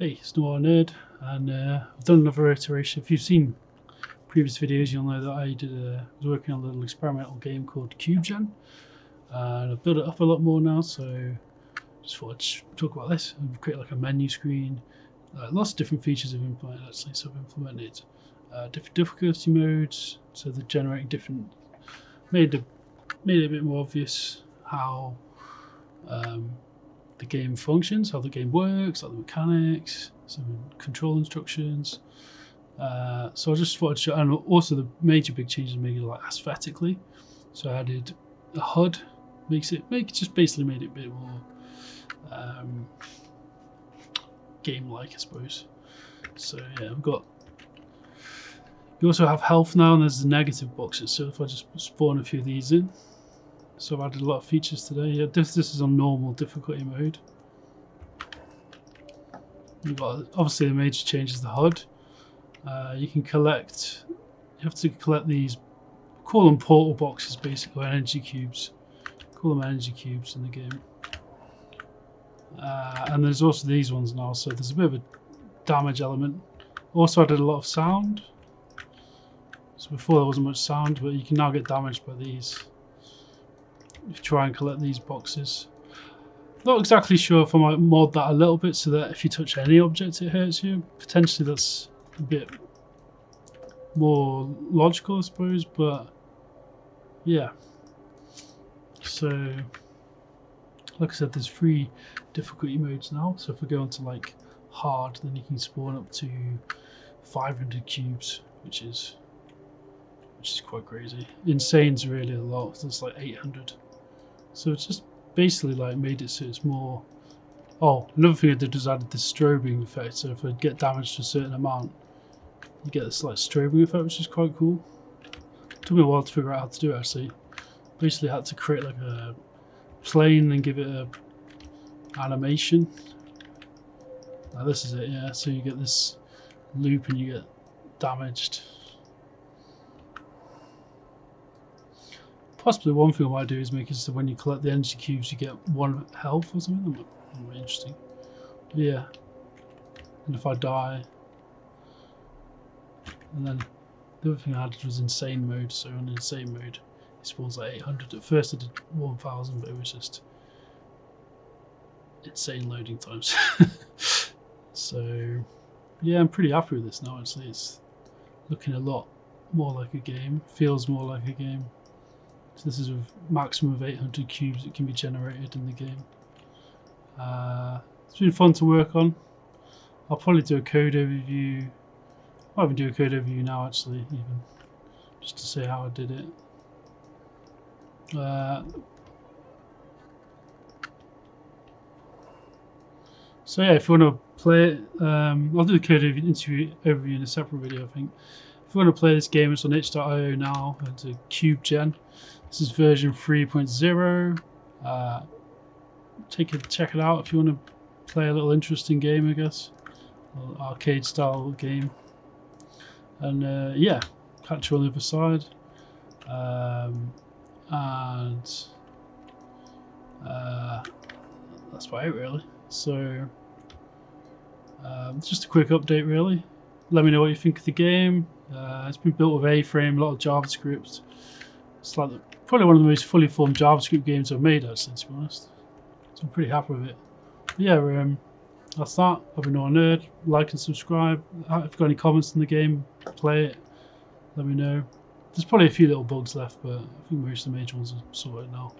Hey, it's Noah Nerd, and I've done another iteration. If you've seen previous videos, you'll know that I was working on a little experimental game called CubeGen, and I've built it up a lot more now. So just thought I'd talk about this. I've created like a menu screen, lots of different features I've implemented actually. So I've implemented different difficulty modes, so they're generating different. Made it a bit more obvious how the game functions, how the game works, like the mechanics, some control instructions. So I just thought I'd show, and also the major big changes made it like aesthetically. So I added a HUD, just basically made it a bit more game-like, I suppose. So yeah, we've got. You also have health now, and there's the negative boxes. So if I just spawn a few of these in. So I've added a lot of features today. Yeah, this is on normal difficulty mode. You've got obviously the major change is the HUD. You can collect. You have to collect these. Call them portal boxes, basically, or energy cubes. Call them energy cubes in the game. And there's also these ones now. So there's a bit of a damage element. Also added a lot of sound. So before there wasn't much sound, but you can now get damaged by these. If you try and collect these boxes. Not exactly sure if I might mod that a little bit so that if you touch any object it hurts you. Potentially that's a bit more logical, I suppose, but yeah. So like I said, there's 3 difficulty modes now. So if we go into like hard, then you can spawn up to 500 cubes, which is quite crazy. Insane's really a lot, so it's like 800. So it's just basically like made it so it's more. Oh, another thing I did was added this strobing effect. So if I get damaged to a certain amount, you get this like strobing effect, which is quite cool. It took me a while to figure out how to do it actually. Basically, I had to create like a plane and give it a animation. Now this is it, yeah. So you get this loop and you get damaged. Possibly one thing I might do is make it so when you collect the energy cubes you get 1 health or something. That might be interesting. Yeah. And if I die. And then the other thing I added was insane mode. So on insane mode it spawns like 800. At first I did 1000, but it was just insane loading times. So yeah, I'm pretty happy with this now actually. It's looking a lot more like a game. Feels more like a game. So this is a maximum of 800 cubes that can be generated in the game. It's been fun to work on. I'll probably do a code overview. I'll even do a code overview now actually, even just to see how I did it. So yeah, if you want to play it, I'll do the code overview in a separate video I think. If you want to play this game, it's on itch.io now. It's a CubeGen. This is version 3.0. Check it out if you want to play a little interesting game, I guess. Arcade style game. And yeah, catch you on the other side. That's about it really. So just a quick update really. Let me know what you think of the game. It's been built with AFrame, a lot of JavaScript. It's like probably one of the most fully formed JavaScript games I've made actually, to be honest. So I'm pretty happy with it. But yeah, that's that. I've been Noah Nerd. Like and subscribe. If you've got any comments on the game, play it. Let me know. There's probably a few little bugs left, but I think most of the major ones are sorted now.